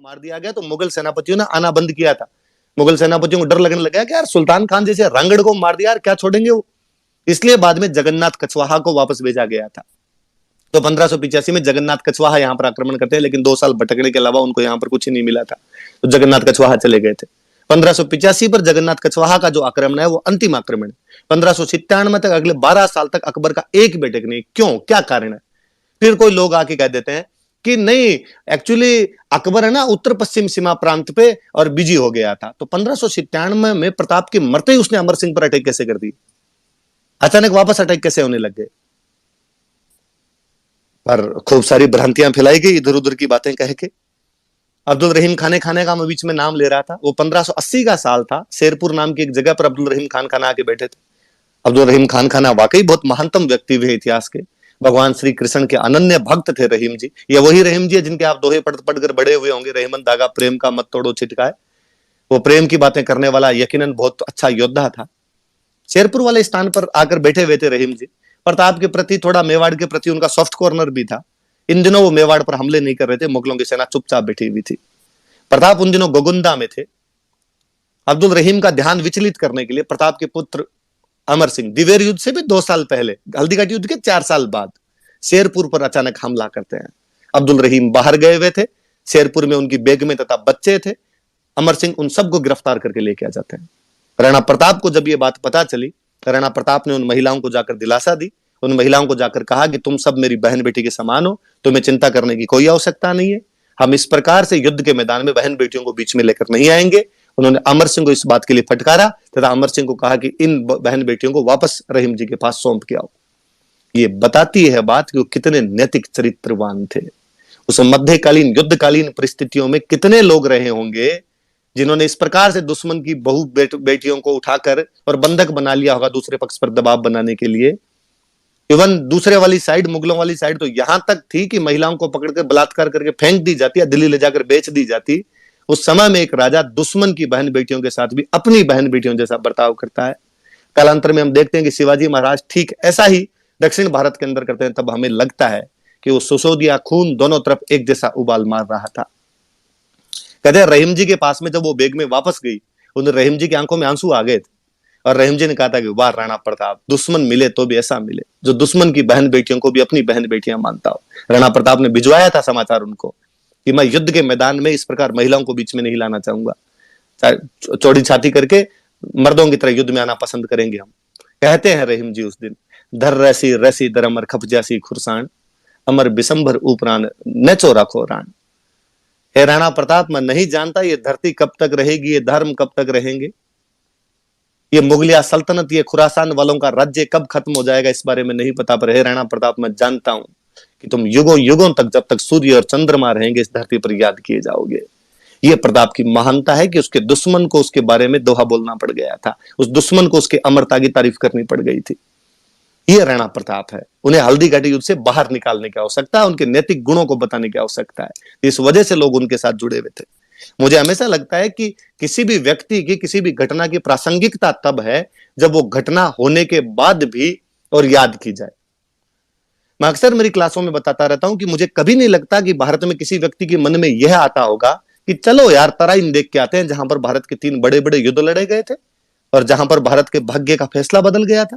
मार दिया गया तो मुगल सेनापतियों ने आना बंद किया था। मुगल सेनापतियों को डर लगने लगा कि यार सुल्तान खान जैसे रंगड़ को मार दिया यार, क्या छोड़ेंगे वो। इसलिए बाद में जगन्नाथ कछवाहा को वापस भेजा गया था। तो 1585 में जगन्नाथ कछवाहा यहाँ पर आक्रमण करते हैं, लेकिन 2 साल भटकने के अलावा उनको यहाँ पर कुछ ही नहीं मिला था, तो जगन्नाथ कछवाहा चले गए थे। 1585 पर जगन्नाथ कछवाहा का जो आक्रमण है वो अंतिम आक्रमण है। 1597 तक अगले 12 साल तक अकबर का एक बेटे नहीं। क्यों, क्या कारण है? फिर कोई लोग आके कह देते हैं कि नहीं, एक्चुअली अकबर है ना उत्तर पश्चिम सीमा प्रांत पे और बिजी हो गया था। तो 1597 में प्रताप के मरते ही उसने अमर सिंह पर अटैक कैसे कर दी? अचानक वापस अटैक कैसे होने लग गए? पर खूब सारी भ्रांतियां फैलाई गई इधर उधर की बातें कह के। अब्दुल रहीम खाने का मैं बीच में नाम ले रहा था, वो 1580 का साल था। शेरपुर नाम की एक जगह पर अब्दुल रहीम खान खाना आके बैठे थे। अब्दुल रहीम खान खाना वाकई बहुत महानतम व्यक्ति हुए इतिहास के। भगवान श्री कृष्ण के अनन्य भक्त थे रहीम जी। ये वही रहीम जी है जिनके आप दोहे पढ़कर बड़े हुए होंगे, रहीमन धागा प्रेम का मत तोड़ो छिटकाए। वो प्रेम की बातें करने वाला यकीनन बहुत अच्छा योद्धा था। शेरपुर वाले स्थान पर आकर बैठे हुए थे रहीम जी। प्रताप के प्रति, थोड़ा मेवाड़ के प्रति उनका सॉफ्ट कॉर्नर भी था। इन दिनों वो मेवाड़ पर हमले नहीं कर रहे थे, मुगलों की सेना चुपचाप बैठी हुई थी। प्रताप उन दिनों गोगुंदा में थे। अब्दुल रहीम का ध्यान विचलित करने के लिए प्रताप के पुत्र अमर सिंह दिवेर युद्ध से भी 2 साल पहले, हल्दीघाटी युद्ध के 4 साल बाद शेरपुर पर अचानक हमला करते हैं। अब्दुल रहीम बाहर गए हुए थे, शेरपुर में उनकी बेगमें तथा बच्चे थे। अमर सिंह उन सबको गिरफ्तार करके लेके आ जाते हैं। राणा प्रताप को जब ये बात पता चली, राणा प्रताप ने उन महिलाओं को जाकर दिलासा दी। उन महिलाओं को जाकर कहा कि तुम सब मेरी बहन बेटी के समान हो, तुम्हें चिंता करने की कोई आवश्यकता नहीं है। हम इस प्रकार से युद्ध के मैदान में बहन बेटियों को बीच में लेकर नहीं आएंगे। उन्होंने अमर सिंह को इस बात के लिए फटकारा तथा अमर सिंह को कहा कि इन बहन बेटियों को वापस रहीम जी के पास सौंप के आओ। ये बताती है बात कि वो कितने नैतिक चरित्रवान थे। उस मध्यकालीन युद्धकालीन परिस्थितियों में कितने लोग रहे होंगे जिन्होंने इस प्रकार से दुश्मन की बहु बेटियों को उठाकर और बंधक बना लिया होगा दूसरे पक्ष पर दबाव बनाने के लिए। इवन दूसरे वाली साइड, मुगलों वाली साइड तो यहां तक थी कि महिलाओं को पकड़कर बलात्कार करके फेंक दी जाती या दिल्ली ले जाकर बेच दी जाती। उस समय में एक राजा दुश्मन की बहन बेटियों के साथ भी अपनी बहन बेटियों जैसा बर्ताव करता है। कालांतर में हम देखते हैं कि शिवाजी महाराज ठीक ऐसा ही दक्षिण भारत के अंदर करते हैं। तब हमें लगता है कि वो सुसोदिया खून दोनों तरफ एक जैसा उबाल मार रहा था। कहते हैं रहीम जी के पास में जब वो बेग में वापस गई, उन रहीम जी की आंखों में आंसू आ गए थे और रहीम जी ने कहा था कि वाह राणा प्रताप, दुश्मन मिले तो भी ऐसा मिले जो दुश्मन की बहन बेटियों को भी अपनी बहन बेटियां मानता हो। राणा प्रताप ने भिजवाया था समाचार उनको कि मैं युद्ध के मैदान में इस प्रकार महिलाओं को बीच में नहीं लाना चाहूंगा। चौड़ी छाती करके मर्दों की तरह युद्ध में आना पसंद करेंगे हम। कहते हैं रहीम जी उस दिन, धर रैसी रैसी दरमर खप जासी खुरसान, अमर बिसंभर उपरान नेचो रखो रान। हे राणा प्रताप, मैं नहीं जानता ये धरती कब तक रहेगी, ये धर्म कब तक रहेंगे, ये मुगलिया सल्तनत, ये खुरासान वालों का राज्य कब खत्म हो जाएगा, इस बारे में नहीं पता। पर हे राणा प्रताप, मैं जानता हूं कि तुम युगों युगों तक, जब तक सूर्य और चंद्रमा रहेंगे, इस धरती पर याद किए जाओगे। ये प्रताप की महानता है कि उसके दुश्मन को उसके बारे में दोहा बोलना पड़ गया था, उस दुश्मन को उसके अमरता की तारीफ करनी पड़ गई थी। ये राणा प्रताप है। उन्हें हल्दीघाटी युद्ध से बाहर निकालने की आवश्यकता है, उनके नैतिक गुणों को बताने की आवश्यकता है। इस वजह से लोग उनके साथ जुड़े हुए थे। मुझे हमेशा लगता है कि किसी भी व्यक्ति की, किसी भी घटना की प्रासंगिकता तब है जब वो घटना होने के बाद भी और याद की जाए। मैं अक्सर मेरी क्लासों में बताता रहता हूं कि मुझे कभी नहीं लगता कि भारत में किसी व्यक्ति के मन में यह आता होगा कि चलो यार तराइन देख के आते हैं, जहां पर भारत के 3 बड़े बड़े युद्ध लड़े गए थे और जहां पर भारत के भाग्य का फैसला बदल गया था।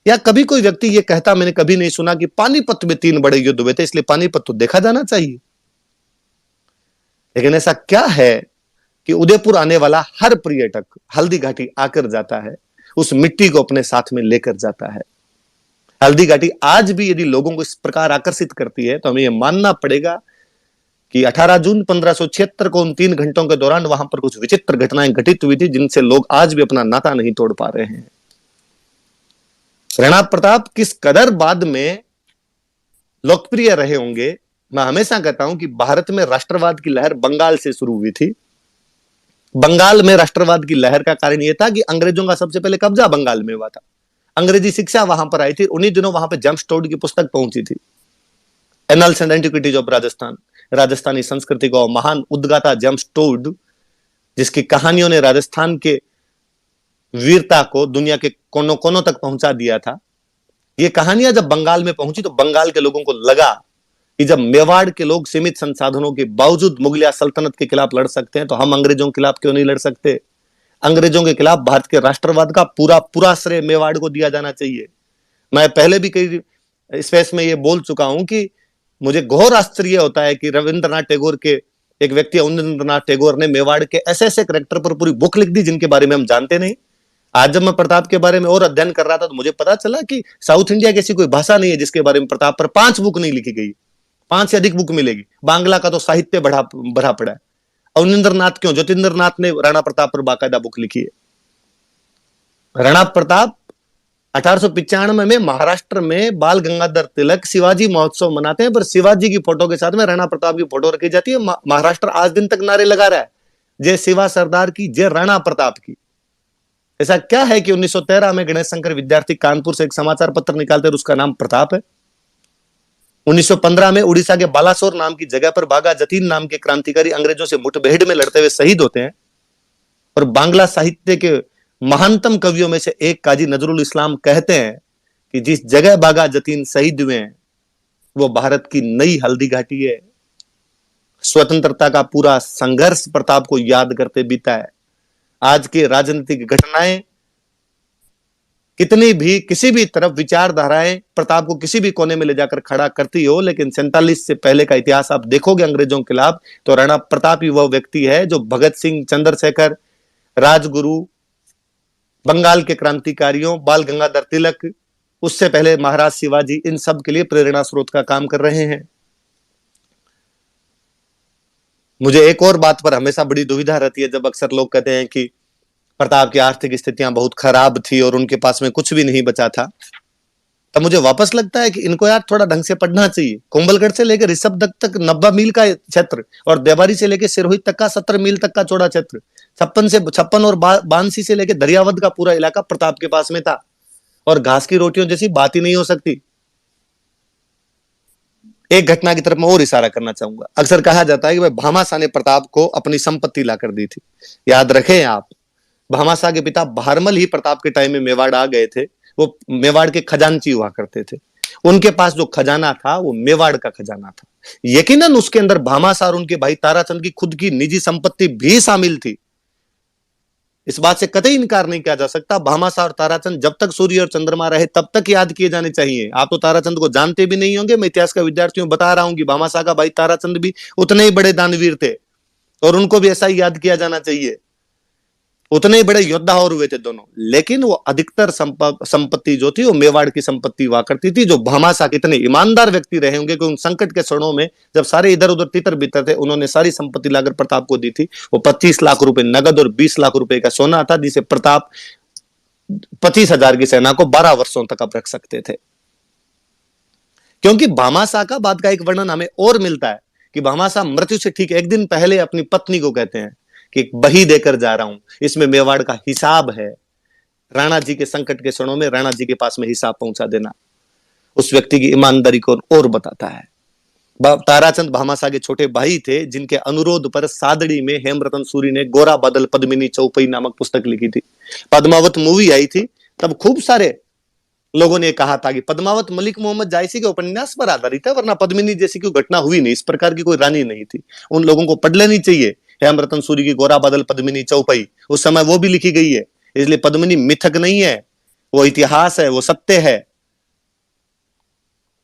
या कभी कोई व्यक्ति ये कहता मैंने कभी नहीं सुना कि पानीपत में 3 बड़े युद्ध हुए थे, इसलिए पानीपत तो देखा जाना चाहिए। लेकिन ऐसा क्या है कि उदयपुर आने वाला हर पर्यटक हल्दीघाटी आकर जाता है, उस मिट्टी को अपने साथ में लेकर जाता है। हल्दीघाटी आज भी यदि लोगों को इस प्रकार आकर्षित करती है तो हमें यह मानना पड़ेगा कि 18 जून 1576 को उन 3 घंटों के दौरान वहां पर कुछ विचित्र घटनाएं घटित हुई थी, जिनसे लोग आज भी अपना नाता नहीं तोड़ पा रहे हैं। राणा प्रताप किस कदर बाद में लोकप्रिय रहे होंगे। मैं हमेशा कहता हूं कि भारत में राष्ट्रवाद की लहर बंगाल से शुरू हुई थी। बंगाल में राष्ट्रवाद की लहर का कारण यह था कि अंग्रेजों का सबसे पहले कब्जा बंगाल में हुआ था, अंग्रेजी शिक्षा वहां पर आई थी। उन्हीं दिनों वहां पर जेम्स टोड की पुस्तक पहुंची थी, annuls and antiquities of Rajasthan, Rajasthani संस्कृति को महान उद्गाता जेम्स टोड, जिसकी कहानियों ने राजस्थान के वीरता को दुनिया के कोनों कोनों तक पहुंचा दिया था। ये कहानियां जब बंगाल में पहुंची तो बंगाल के लोगों को लगा कि जब मेवाड़ के लोग सीमित संसाधनों के बावजूद मुगलिया सल्तनत के खिलाफ लड़ सकते हैं तो हम अंग्रेजों के खिलाफ क्यों नहीं लड़ सकते। अंग्रेजों के खिलाफ भारत के राष्ट्रवाद का पूरा पूरा श्रेय मेवाड़ को दिया जाना चाहिए। मैं पहले भी कई स्पेस में ये बोल चुका हूं कि मुझे घोर आश्चर्य होता है कि रविंद्रनाथ टैगोर के एक व्यक्ति अवनींद्रनाथ टैगोर ने मेवाड़ के ऐसे ऐसे कैरेक्टर पर पूरी बुक लिख दी जिनके बारे में हम जानते नहीं। आज जब मैं प्रताप के बारे में और अध्ययन कर रहा था तो मुझे पता चला कि साउथ इंडिया की ऐसी कोई भाषा नहीं है जिसके बारे में प्रताप पर 5 बुक नहीं लिखी गई। 5 से अधिक बुक मिलेगी। बांग्ला का तो साहित्य भरा पड़ा है। अवनींद्रनाथ क्यों, ज्योतिंद्रनाथ ने राणा प्रताप पर बाकायदा बुक लिखी है। राणा प्रताप 1895 में महाराष्ट्र में बाल गंगाधर तिलक शिवाजी महोत्सव मनाते हैं, पर शिवाजी की फोटो के साथ में राणा प्रताप की फोटो रखी जाती है। महाराष्ट्र आज दिन तक नारे लगा रहा है, जय शिवा सरदार की, जय राणा प्रताप की। ऐसा क्या है कि 1913 में गणेश शंकर विद्यार्थी कानपुर से एक समाचार पत्र निकालते हैं और उसका नाम प्रताप है। 1915 में उड़ीसा के बालासोर नाम की जगह पर बागा जतीन नाम के क्रांतिकारी अंग्रेजों से मुठभेड़ में लड़ते हुए शहीद होते हैं। और बांग्ला साहित्य के महानतम कवियों में से एक काजी नजरुल इस्लाम कहते हैं कि जिस जगह बागा जतीन शहीद हुए हैं वो भारत की नई हल्दी घाटी है। स्वतंत्रता का पूरा संघर्ष प्रताप को याद करते बीता है। आज के राजनीतिक घटनाएं कितनी भी किसी भी तरफ विचारधाराएं प्रताप को किसी भी कोने में ले जाकर खड़ा करती हो, लेकिन 47 से पहले का इतिहास आप देखोगे अंग्रेजों के खिलाफ तो राणा प्रताप ही वह व्यक्ति है जो भगत सिंह, चंद्रशेखर, राजगुरु, बंगाल के क्रांतिकारियों, बाल गंगाधर तिलक, उससे पहले महाराज शिवाजी, इन सब के लिए प्रेरणा स्रोत का काम कर रहे हैं। मुझे एक और बात पर हमेशा बड़ी दुविधा रहती है जब अक्सर लोग कहते हैं कि प्रताप की आर्थिक स्थितियां बहुत खराब थी और उनके पास में कुछ भी नहीं बचा था, तब मुझे वापस लगता है कि इनको यार थोड़ा ढंग से पढ़ना चाहिए। कुंभलगढ़ से लेकर ऋषभदत्त तक 90 मील का क्षेत्र और देवारी से लेकर सिरोही तक का 70 मील तक का चौड़ा क्षेत्र, 56 और बांसी से लेकर दरियावद का पूरा इलाका प्रताप के पास में था। और घास की रोटियों जैसी बात ही नहीं हो सकती। एक घटना की तरफ मैं और इशारा करना चाहूंगा। अक्सर कहा जाता है कि भाई भामाशाह ने प्रताप को अपनी संपत्ति ला कर दी थी। याद रखें आप, भामाशाह के पिता भारमल ही प्रताप के टाइम में मेवाड़ आ गए थे। वो मेवाड़ के खजांची हुआ करते थे। उनके पास जो खजाना था वो मेवाड़ का खजाना था। यकीनन उसके अंदर भामाशाह और उनके भाई ताराचंद की खुद की निजी संपत्ति भी शामिल थी। इस बात से कतई इनकार नहीं किया जा सकता। भामाशाह और ताराचंद जब तक सूर्य और चंद्रमा रहे तब तक याद किए जाने चाहिए। आप तो ताराचंद को जानते भी नहीं होंगे। मैं इतिहास का विद्यार्थियों बता रहा हूं कि भामाशाह का भाई ताराचंद भी उतने ही बड़े दानवीर थे और उनको भी ऐसा ही याद किया जाना चाहिए। उतने ही बड़े योद्धा और हुए थे दोनों। लेकिन वो अधिकतर संपत्ति जो थी वो मेवाड़ की संपत्ति हुआ करती थी। जो भामाशाह कितने ईमानदार व्यक्ति रहे होंगे कि उन संकट के क्षणों में जब सारे इधर उधर तितर बितर थे, उन्होंने सारी संपत्ति लाकर प्रताप को दी थी। वो 25 लाख रुपए नगद और 20 लाख रुपए का सोना था, जिसे प्रताप 25,000 की सेना को 12 वर्षों तक अब रख सकते थे। क्योंकि भामाशाह का बाद का एक वर्णन हमें और मिलता है कि भामाशाह मृत्यु से ठीक एक दिन पहले अपनी पत्नी को कहते हैं कि एक बही देकर जा रहा हूं, इसमें मेवाड़ का हिसाब है। राणा जी के संकट के क्षणों में राणा जी के पास में हिसाब पहुंचा देना उस व्यक्ति की ईमानदारी को और बताता है। ताराचंद भामाशाह के छोटे भाई थे, जिनके अनुरोध पर सादड़ी में हेमरतन सूरी ने गोरा बादल पद्मिनी चौपई नामक पुस्तक लिखी थी। पद्मावत मूवी आई थी तब खूब सारे लोगों ने कहा था कि पद्मावत मलिक मोहम्मद जायसी के उपन्यास पर आधारित है, वरना पद्मिनी जैसी कोई घटना हुई नहीं, इस प्रकार की कोई रानी नहीं थी। उन लोगों को पढ़ लेनी चाहिए हेमरतन सूरी की गोरा बादल पद्मिनी चौपई। उस समय वो भी लिखी गई है, इसलिए पद्मिनी मिथक नहीं है, वो इतिहास है, वो सत्य है।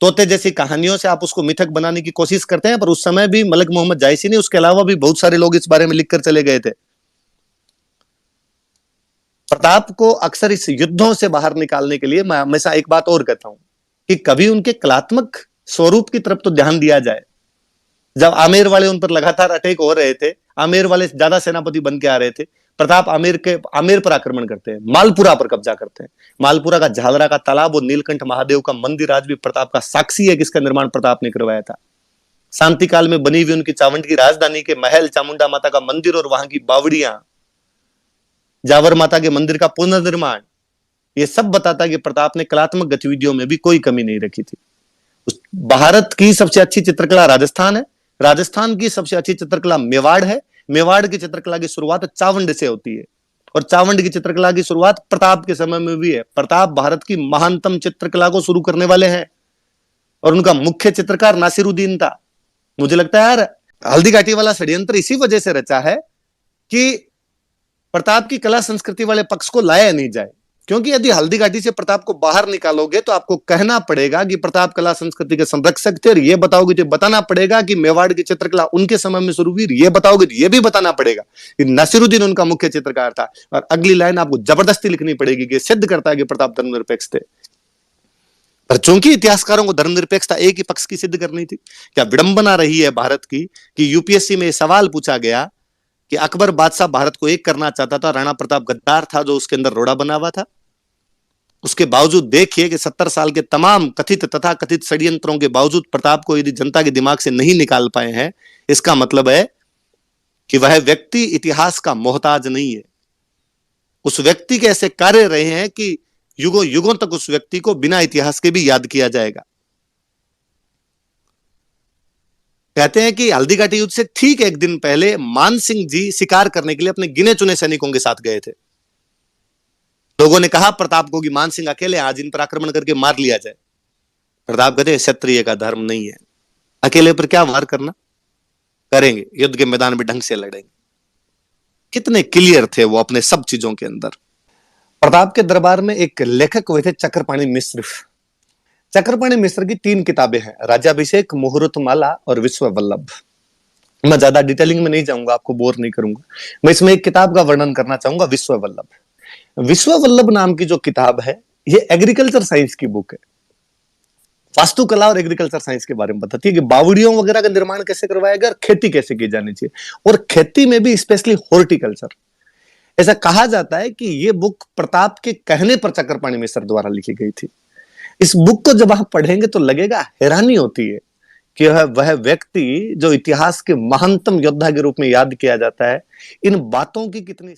तोते जैसी कहानियों से आप उसको मिथक बनाने की कोशिश करते हैं, पर उस समय भी मलिक मोहम्मद जायसी ने, उसके अलावा भी बहुत सारे लोग इस बारे में लिखकर चले गए थे। प्रताप को अक्सर इस युद्धों से बाहर निकालने के लिए मैं हमेशा एक बात और कहता हूं कि कभी उनके कलात्मक स्वरूप की तरफ तो ध्यान दिया जाए। जब आमेर वाले उन पर लगातार अटैक हो रहे थे, आमेर वाले ज्यादा सेनापति बन के आ रहे थे, प्रताप आमेर पर आक्रमण करते हैं, मालपुरा पर कब्जा करते हैं। मालपुरा का झालरा का तालाब और नीलकंठ महादेव का मंदिर आज भी प्रताप का साक्षी है, जिसका निर्माण प्रताप ने करवाया था। शांति काल में बनी हुई उनकी चावंड की राजधानी के महल, चामुंडा माता का मंदिर और वहां की बावड़ियां, जावर माता के मंदिर का पुनर्निर्माण, ये सब बताता है कि प्रताप ने कलात्मक गतिविधियों में भी कोई कमी नहीं रखी थी। भारत की सबसे अच्छी चित्रकला राजस्थान है, राजस्थान की सबसे अच्छी चित्रकला मेवाड़ है, मेवाड़ की चित्रकला की शुरुआत चावंड से होती है और चावंड की चित्रकला की शुरुआत प्रताप के समय में भी है। प्रताप भारत की महानतम चित्रकला को शुरू करने वाले हैं और उनका मुख्य चित्रकार नासिरुद्दीन था। मुझे लगता है यार हल्दी घाटी वाला षड्यंत्र इसी वजह से रचा है कि प्रताप की कला संस्कृति वाले पक्ष को लाया नहीं जाए, क्योंकि यदि हल्दी घाटी से प्रताप को बाहर निकालोगे तो आपको कहना पड़ेगा कि प्रताप कला संस्कृति के संरक्षक थे, और ये बताओगे तो बताना पड़ेगा कि मेवाड़ की चित्रकला उनके समय में शुरू हुई, ये बताओगे तो ये भी बताना पड़ेगा कि नासिरुद्दीन उनका मुख्य चित्रकार था। और अगली लाइन आपको जबरदस्ती लिखनी पड़ेगी कि सिद्ध करता है कि प्रताप धर्मनिरपेक्ष थे। पर चूंकि इतिहासकारों को धर्मनिरपेक्षता एक ही पक्ष की सिद्ध करनी थी, क्या विडंबना रही है भारत की कि यूपीएससी में सवाल पूछा गया कि अकबर बादशाह भारत को एक करना चाहता था, राणा प्रताप गद्दार था जो उसके अंदर रोड़ा बना हुआ था। उसके बावजूद देखिए कि 70 साल के तमाम कथित तथा कथित षड्यंत्रों के बावजूद प्रताप को यदि जनता के दिमाग से नहीं निकाल पाए हैं, इसका मतलब है कि वह व्यक्ति इतिहास का मोहताज नहीं है। उस व्यक्ति के ऐसे कार्य रहे हैं कि युगों युगों तक उस व्यक्ति को बिना इतिहास के भी याद किया जाएगा। कहते हैं कि हल्दी घाटी युद्ध से ठीक एक दिन पहले मान सिंह जी शिकार करने के लिए अपने गिने चुने सैनिकों के साथ गए थे। लोगों ने कहा प्रताप को कि मान सिंह अकेले आज इन पर आक्रमण करके मार लिया जाए। प्रताप कहते क्षत्रिय का धर्म नहीं है, अकेले पर क्या वार करना, करेंगे, युद्ध के मैदान में ढंग से लड़ेंगे। कितने क्लियर थे वो अपने सब चीजों के अंदर। प्रताप के दरबार में एक लेखक हुए थे चक्रपाणी मिश्र। चक्रपाणी मिश्र की 3 किताबें हैं, राज्याभिषेक, मुहूर्तमाला और विश्व वल्लभ। मैं ज्यादा डिटेलिंग में नहीं जाऊंगा, आपको बोर नहीं करूंगा। मैं इसमें एक किताब का वर्णन करना चाहूंगा, विश्व वल्लभ। विश्व वल्लभ नाम की जो किताब है ये एग्रीकल्चर साइंस की बुक है। वास्तुकला और एग्रीकल्चर साइंस के बारे में बताती है कि बावड़ियों वगैरह का निर्माण कैसे करवाया गया और खेती कैसे की जानी चाहिए, और खेती में भी स्पेशली हॉर्टिकल्चर। ऐसा कहा जाता है कि ये बुक प्रताप के कहने पर चक्रपाणी मिश्र द्वारा लिखी गई थी। इस बुक को जब आप पढ़ेंगे तो लगेगा, हैरानी होती है कि वह व्यक्ति जो इतिहास के महानतम योद्धा के रूप में याद किया जाता है, इन बातों की कितनी